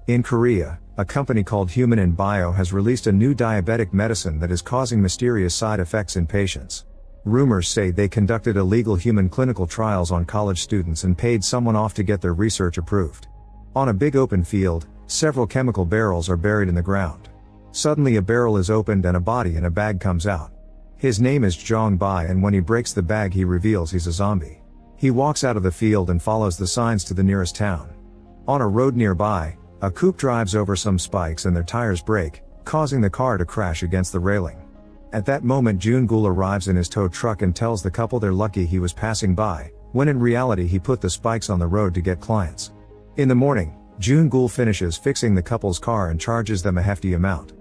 In Korea, a company called Human in Bio has released a new diabetic medicine that is causing mysterious side effects in patients. Rumors say they conducted illegal human clinical trials on college students and paid someone off to get their research approved. On a big open field, several chemical barrels are buried in the ground. Suddenly a barrel is opened and a body in a bag comes out. His name is Jong Bai, and when he breaks the bag he reveals he's a zombie. He walks out of the field and follows the signs to the nearest town. On a road nearby, a coupe drives over some spikes and their tires break, causing the car to crash against the railing. At that moment Jun-gul arrives in his tow truck and tells the couple they're lucky he was passing by, when in reality he put the spikes on the road to get clients. In the morning, Jun-gul finishes fixing the couple's car and charges them a hefty amount.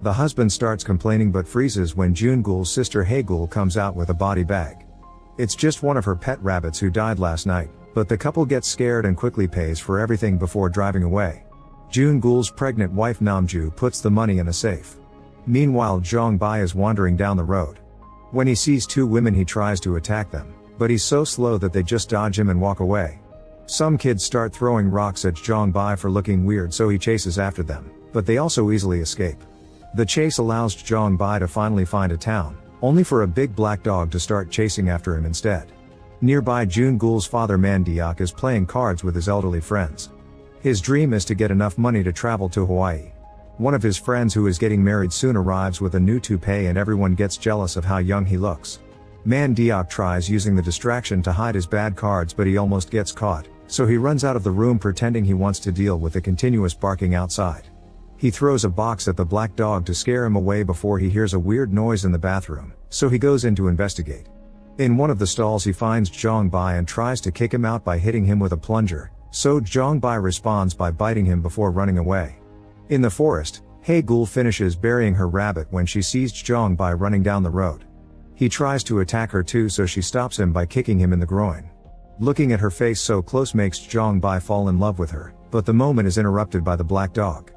The husband starts complaining but freezes when Jun-gul's sister Hae-gul comes out with a body bag. It's just one of her pet rabbits who died last night, but the couple gets scared and quickly pays for everything before driving away. Jun-gul's pregnant wife Namju puts the money in a safe. Meanwhile Jong Bai is wandering down the road. When he sees two women he tries to attack them, but he's so slow that they just dodge him and walk away. Some kids start throwing rocks at Jong Bai for looking weird, so he chases after them, but they also easily escape. The chase allows Jong Bai to finally find a town, only for a big black dog to start chasing after him instead. Nearby Jun-gul's father Mandeok is playing cards with his elderly friends. His dream is to get enough money to travel to Hawaii. One of his friends who is getting married soon arrives with a new toupee and everyone gets jealous of how young he looks. Mandeok tries using the distraction to hide his bad cards but he almost gets caught, so he runs out of the room pretending he wants to deal with the continuous barking outside. He throws a box at the black dog to scare him away before he hears a weird noise in the bathroom, so he goes in to investigate. In one of the stalls he finds Jong Bai and tries to kick him out by hitting him with a plunger, so Jong Bai responds by biting him before running away. In the forest, Hae-gul finishes burying her rabbit when she sees Jong Bai running down the road. He tries to attack her too, so she stops him by kicking him in the groin. Looking at her face so close makes Jong Bai fall in love with her, but the moment is interrupted by the black dog.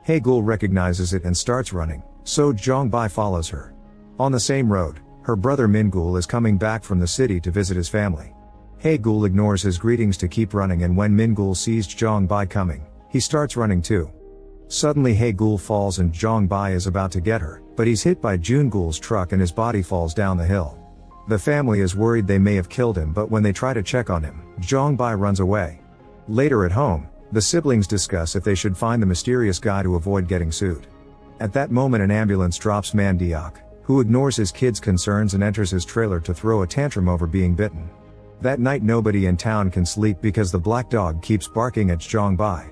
Hae-gul recognizes it and starts running, so Jong Bai follows her. On the same road, her brother Min-gul is coming back from the city to visit his family. Hae-gul ignores his greetings to keep running, and when Min-gul sees Jong Bai coming, he starts running too. Suddenly Hae-gul falls and Jong Bai is about to get her, but he's hit by Jun-gul's truck and his body falls down the hill. The family is worried they may have killed him, but when they try to check on him, Jong Bai runs away. Later at home, the siblings discuss if they should find the mysterious guy to avoid getting sued. At that moment an ambulance drops Mandeok, who ignores his kids' concerns and enters his trailer to throw a tantrum over being bitten. That night nobody in town can sleep because the black dog keeps barking at Jong Bai.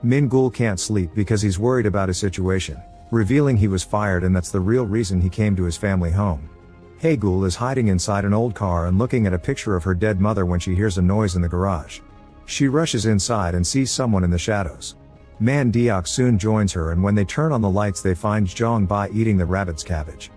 Min-gul can't sleep because he's worried about his situation, revealing he was fired and that's the real reason he came to his family home. Hae-gul is hiding inside an old car and looking at a picture of her dead mother when she hears a noise in the garage. She rushes inside and sees someone in the shadows. Mandeok soon joins her, and when they turn on the lights they find Jong Bai eating the rabbit's cabbage.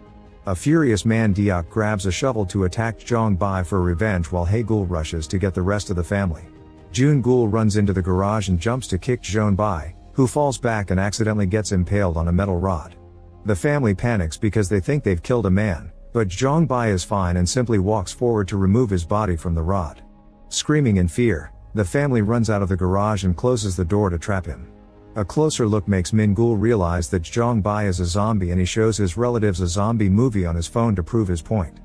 A furious Mandeok grabs a shovel to attack Jong Bai for revenge while Hae-gul rushes to get the rest of the family. Jun-gul runs into the garage and jumps to kick Jong Bai, who falls back and accidentally gets impaled on a metal rod. The family panics because they think they've killed a man, but Jong Bai is fine and simply walks forward to remove his body from the rod. Screaming in fear, the family runs out of the garage and closes the door to trap him. A closer look makes Min-gul realize that Jong Bai is a zombie, and he shows his relatives a zombie movie on his phone to prove his point.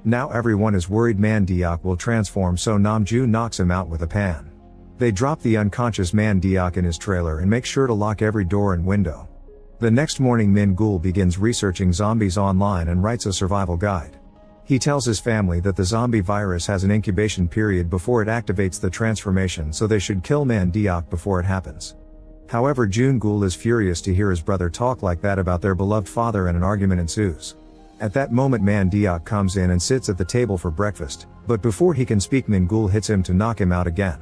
Now everyone is worried Mandeok will transform, so Namju knocks him out with a pan. They drop the unconscious Mandeok in his trailer and make sure to lock every door and window. The next morning Min-gul begins researching zombies online and writes a survival guide. He tells his family that the zombie virus has an incubation period before it activates the transformation, so they should kill Mandeok before it happens. However, Jun-gul is furious to hear his brother talk like that about their beloved father, and an argument ensues. At that moment Mandeok comes in and sits at the table for breakfast, but before he can speak Min-gul hits him to knock him out again.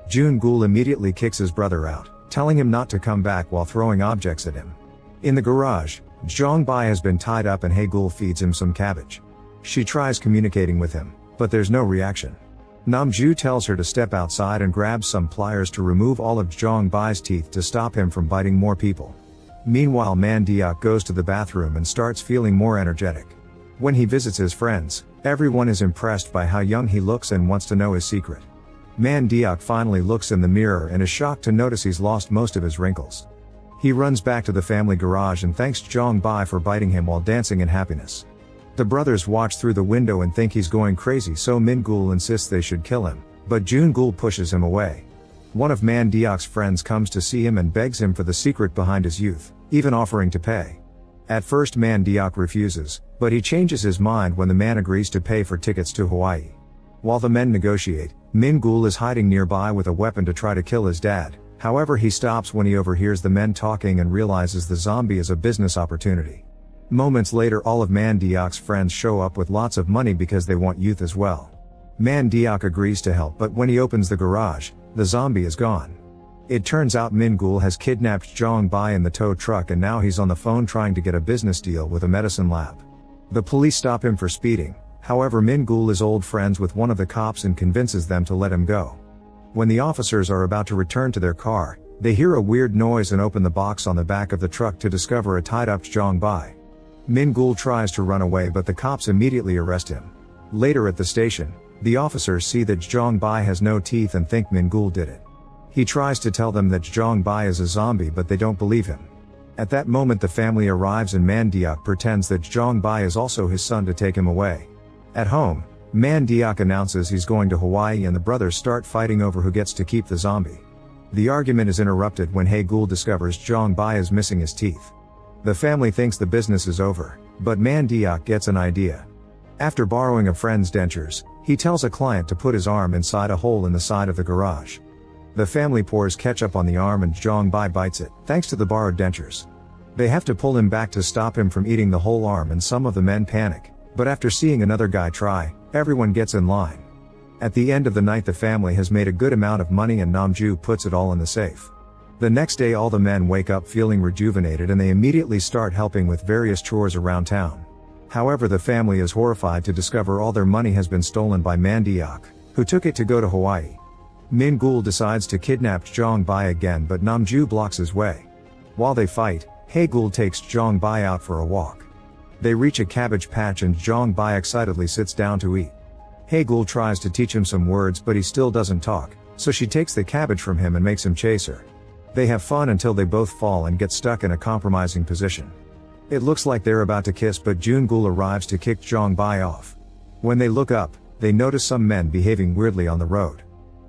Jun-gul immediately kicks his brother out, telling him not to come back while throwing objects at him. In the garage, Jong Bai has been tied up and Hae-gul feeds him some cabbage. She tries communicating with him, but there's no reaction. Namju tells her to step outside and grabs some pliers to remove all of Jong Bai's teeth to stop him from biting more people. Meanwhile Mandeok goes to the bathroom and starts feeling more energetic. When he visits his friends, everyone is impressed by how young he looks and wants to know his secret. Mandeok finally looks in the mirror and is shocked to notice he's lost most of his wrinkles. He runs back to the family garage and thanks Jong Bai for biting him while dancing in happiness. The brothers watch through the window and think he's going crazy, so Min Gul insists they should kill him, but Jun Gul pushes him away. One of Man Deok's friends comes to see him and begs him for the secret behind his youth, even offering to pay. At first Man Deok refuses, but he changes his mind when the man agrees to pay for tickets to Hawaii. While the men negotiate, Min Gul is hiding nearby with a weapon to try to kill his dad. However, he stops when he overhears the men talking and realizes the zombie is a business opportunity. Moments later, all of Man Deok's friends show up with lots of money because they want youth as well. Man Deok agrees to help, but when he opens the garage, the zombie is gone. It turns out Min Gul has kidnapped Jong Bai in the tow truck and now he's on the phone trying to get a business deal with a medicine lab. The police stop him for speeding, however Min Gul is old friends with one of the cops and convinces them to let him go. When the officers are about to return to their car, they hear a weird noise and open the box on the back of the truck to discover a tied-up Jong Bai. Min Gul tries to run away but the cops immediately arrest him. Later at the station, the officers see that Jong Bai has no teeth and think Min Gul did it. He tries to tell them that Jong Bai is a zombie but they don't believe him. At that moment the family arrives and Man Deok pretends that Jong Bai is also his son to take him away. At home, Man Deok announces he's going to Hawaii and the brothers start fighting over who gets to keep the zombie. The argument is interrupted when Hae Gul discovers Jong Bai is missing his teeth. The family thinks the business is over, but Man Deok gets an idea. After borrowing a friend's dentures, he tells a client to put his arm inside a hole in the side of the garage. The family pours ketchup on the arm and Jong Bai bites it, thanks to the borrowed dentures. They have to pull him back to stop him from eating the whole arm and some of the men panic, but after seeing another guy try, everyone gets in line. At the end of the night the family has made a good amount of money and Namju puts it all in the safe. The next day all the men wake up feeling rejuvenated and they immediately start helping with various chores around town. However, the family is horrified to discover all their money has been stolen by Man Deok, who took it to go to Hawaii. Min Gul decides to kidnap Jong Bai again but Namju blocks his way. While they fight, Hae Gul takes Jong Bai out for a walk. They reach a cabbage patch and Jong Bai excitedly sits down to eat. Hae Gul tries to teach him some words but he still doesn't talk, so she takes the cabbage from him and makes him chase her. They have fun until they both fall and get stuck in a compromising position. It looks like they're about to kiss but Jun Gul arrives to kick Jong Bai off. When they look up, they notice some men behaving weirdly on the road.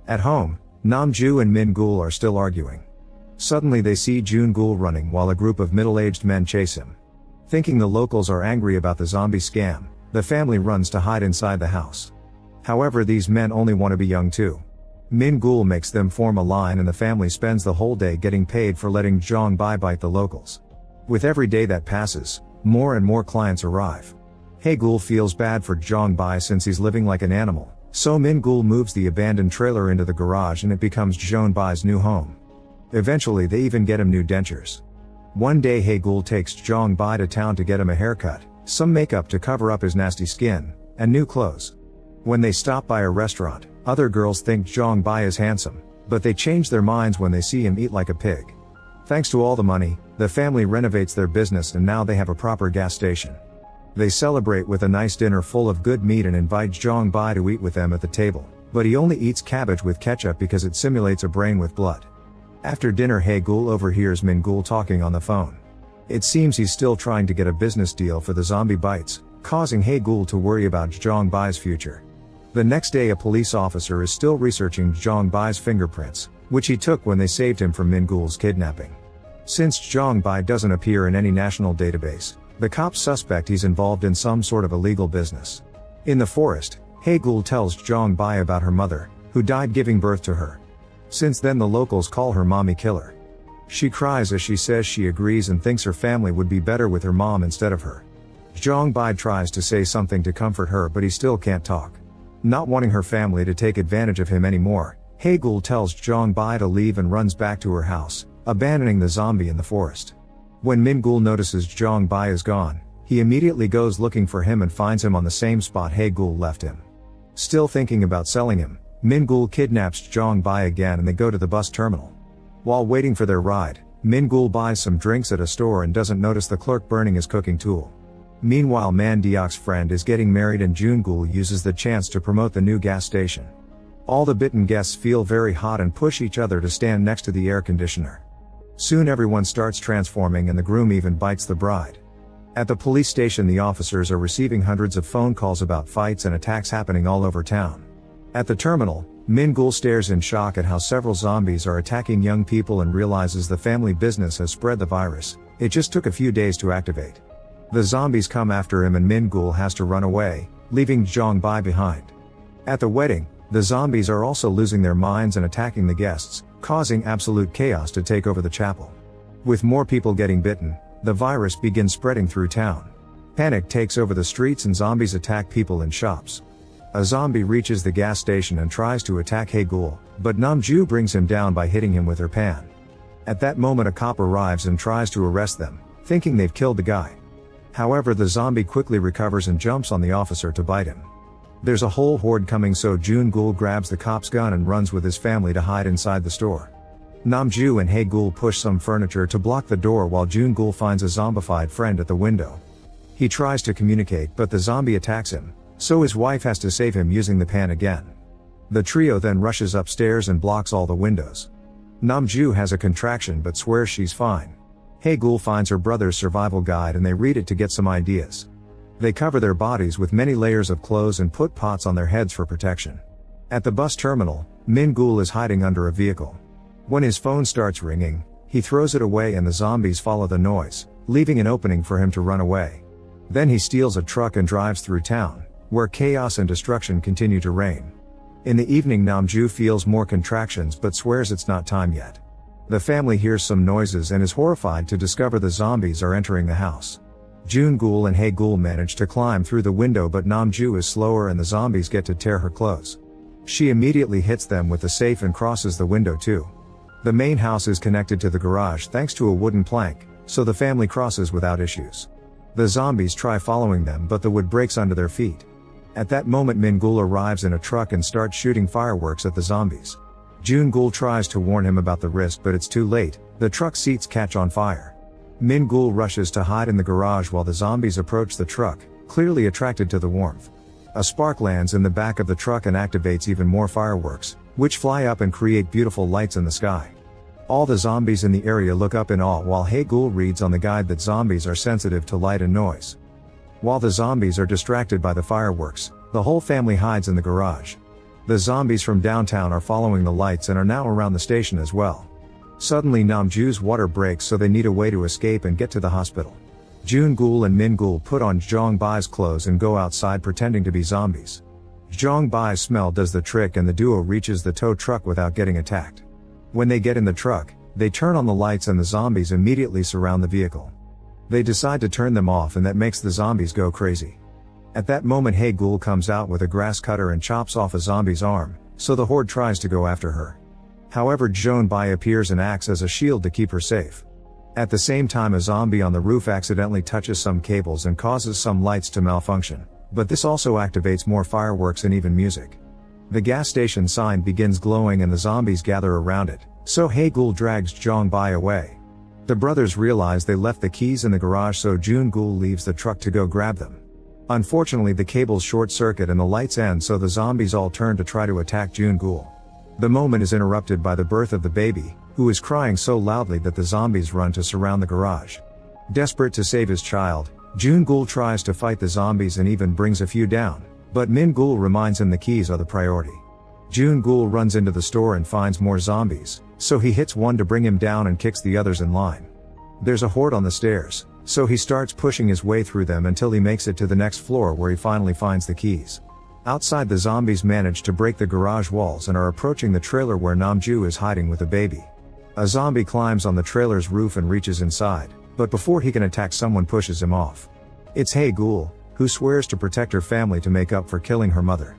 At home, Namju and Min Gul are still arguing. Suddenly they see Jun Gul running while a group of middle-aged men chase him. Thinking the locals are angry about the zombie scam, the family runs to hide inside the house. However, these men only want to be young too. Min Gul makes them form a line and the family spends the whole day getting paid for letting Jong Bai bite the locals. With every day that passes, more and more clients arrive. Hae Gul feels bad for Jong Bai since he's living like an animal, so Min Gul moves the abandoned trailer into the garage and it becomes Jong Bai's new home. Eventually they even get him new dentures. One day Hae Gul takes Jong Bai to town to get him a haircut, some makeup to cover up his nasty skin, and new clothes. When they stop by a restaurant, other girls think Jong Bai is handsome, but they change their minds when they see him eat like a pig. Thanks to all the money, the family renovates their business and now they have a proper gas station. They celebrate with a nice dinner full of good meat and invite Jong Bai to eat with them at the table, but he only eats cabbage with ketchup because it simulates a brain with blood. After dinner Hae Gul overhears Min Gul talking on the phone. It seems he's still trying to get a business deal for the zombie bites, causing Hae Gul to worry about Jong Bai's future. The next day a police officer is still researching Jong Bai's fingerprints, which he took when they saved him from Min Gul's kidnapping. Since Jong Bai doesn't appear in any national database, the cops suspect he's involved in some sort of illegal business. In the forest, Hae Gul tells Jong Bai about her mother, who died giving birth to her. Since then the locals call her Mommy Killer. She cries as she says she agrees and thinks her family would be better with her mom instead of her. Jong Bai tries to say something to comfort her but he still can't talk. Not wanting her family to take advantage of him anymore, Hae Gul tells Jong Bai to leave and runs back to her house, abandoning the zombie in the forest. When Min Gul notices Jong Bai is gone, he immediately goes looking for him and finds him on the same spot Hae Gul left him. Still thinking about selling him, Min Gul kidnaps Jong Bai again and they go to the bus terminal. While waiting for their ride, Min Gul buys some drinks at a store and doesn't notice the clerk burning his cooking tool. Meanwhile Man Deok's friend is getting married and Jun Gul uses the chance to promote the new gas station. All the bitten guests feel very hot and push each other to stand next to the air conditioner. Soon everyone starts transforming and the groom even bites the bride. At the police station, the officers are receiving hundreds of phone calls about fights and attacks happening all over town. At the terminal, Min-gul stares in shock at how several zombies are attacking young people and realizes the family business has spread the virus. It just took a few days to activate. The zombies come after him and Min-gul has to run away, leaving Jong-bai behind. At the wedding, the zombies are also losing their minds and attacking the guests, causing absolute chaos to take over the chapel. With more people getting bitten, the virus begins spreading through town. Panic takes over the streets and zombies attack people in shops. A zombie reaches the gas station and tries to attack Hae-gul, but Namju brings him down by hitting him with her pan. At that moment a cop arrives and tries to arrest them, thinking they've killed the guy. However, the zombie quickly recovers and jumps on the officer to bite him. There's a whole horde coming, so Jun-gul grabs the cop's gun and runs with his family to hide inside the store. Namju and Hae-gul push some furniture to block the door while Jun-gul finds a zombified friend at the window. He tries to communicate but the zombie attacks him, so his wife has to save him using the pan again. The trio then rushes upstairs and blocks all the windows. Namju has a contraction but swears she's fine. Hae-gul finds her brother's survival guide and they read it to get some ideas. They cover their bodies with many layers of clothes and put pots on their heads for protection. At the bus terminal, Min-gul is hiding under a vehicle. When his phone starts ringing, he throws it away and the zombies follow the noise, leaving an opening for him to run away. Then he steals a truck and drives through town, where chaos and destruction continue to reign. In the evening, Namju feels more contractions but swears it's not time yet. The family hears some noises and is horrified to discover the zombies are entering the house. Jun-gul and Hae-gul manage to climb through the window but Namju is slower and the zombies get to tear her clothes. She immediately hits them with the safe and crosses the window too. The main house is connected to the garage thanks to a wooden plank, so the family crosses without issues. The zombies try following them but the wood breaks under their feet. At that moment Min-gul arrives in a truck and starts shooting fireworks at the zombies. Jun-gul tries to warn him about the risk but it's too late, the truck seats catch on fire. Min-gul rushes to hide in the garage while the zombies approach the truck, clearly attracted to the warmth. A spark lands in the back of the truck and activates even more fireworks, which fly up and create beautiful lights in the sky. All the zombies in the area look up in awe while Hae-gul reads on the guide that zombies are sensitive to light and noise. While the zombies are distracted by the fireworks, the whole family hides in the garage. The zombies from downtown are following the lights and are now around the station as well. Suddenly Namju's water breaks so they need a way to escape and get to the hospital. Jun-gul and Min-gul put on Jong-bai's clothes and go outside pretending to be zombies. Jong-bai's smell does the trick and the duo reaches the tow truck without getting attacked. When they get in the truck, they turn on the lights and the zombies immediately surround the vehicle. They decide to turn them off and that makes the zombies go crazy. At that moment Hae-gul comes out with a grass cutter and chops off a zombie's arm, so the horde tries to go after her. However, Jong-bai appears and acts as a shield to keep her safe. At the same time a zombie on the roof accidentally touches some cables and causes some lights to malfunction, but this also activates more fireworks and even music. The gas station sign begins glowing and the zombies gather around it, so Hae-gul drags Jong-bai away. The brothers realize they left the keys in the garage, so Jun-gul leaves the truck to go grab them. Unfortunately the cables short circuit and the lights end, so the zombies all turn to try to attack Jun-gul. The moment is interrupted by the birth of the baby, who is crying so loudly that the zombies run to surround the garage. Desperate to save his child, Jun-gul tries to fight the zombies and even brings a few down, but Min-gul reminds him the keys are the priority. Jun-gul runs into the store and finds more zombies, so he hits one to bring him down and kicks the others in line. There's a horde on the stairs, so he starts pushing his way through them until he makes it to the next floor where he finally finds the keys. Outside, the zombies manage to break the garage walls and are approaching the trailer where Namju is hiding with a baby. A zombie climbs on the trailer's roof and reaches inside, but before he can attack, someone pushes him off. It's Hae-gul, who swears to protect her family to make up for killing her mother.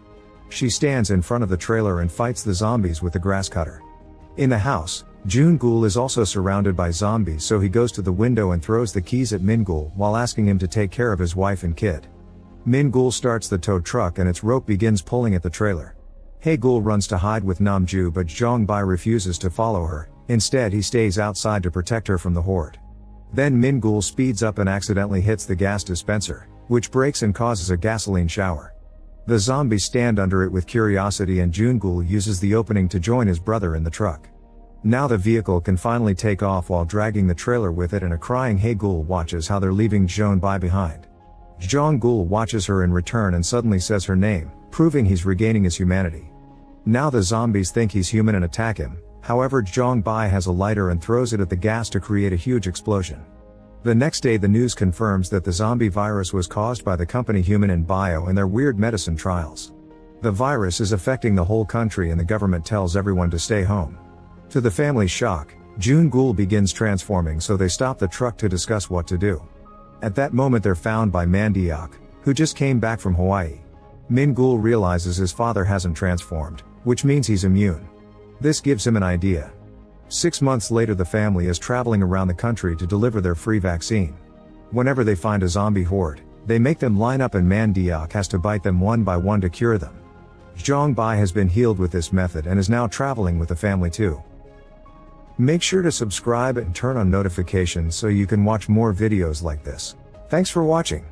She stands in front of the trailer and fights the zombies with the grass cutter. In the house, Jun-gul is also surrounded by zombies, so he goes to the window and throws the keys at Min-gul while asking him to take care of his wife and kid. Min-gul starts the tow truck and its rope begins pulling at the trailer. Hae-gul runs to hide with Namju, but Jong-bai refuses to follow her. Instead, he stays outside to protect her from the horde. Then Min-gul speeds up and accidentally hits the gas dispenser, which breaks and causes a gasoline shower. The zombies stand under it with curiosity and Jun-gul uses the opening to join his brother in the truck. Now the vehicle can finally take off while dragging the trailer with it, and a crying Hae-gul watches how they're leaving Jeon-bai behind. Jeong-gul watches her in return and suddenly says her name, proving he's regaining his humanity. Now the zombies think he's human and attack him, however Jeong-bai has a lighter and throws it at the gas to create a huge explosion. The next day the news confirms that the zombie virus was caused by the company Human and Bio and their weird medicine trials. The virus is affecting the whole country and the government tells everyone to stay home. To the family's shock, Jun-gul begins transforming, so they stop the truck to discuss what to do. At that moment they're found by Mandeok, who just came back from Hawaii. Min-gul realizes his father hasn't transformed, which means he's immune. This gives him an idea. 6 months later the family is traveling around the country to deliver their free vaccine. Whenever they find a zombie horde, they make them line up and Mandeok has to bite them one by one to cure them. Jeong-bai has been healed with this method and is now traveling with the family too. Make sure to subscribe and turn on notifications so you can watch more videos like this. Thanks for watching.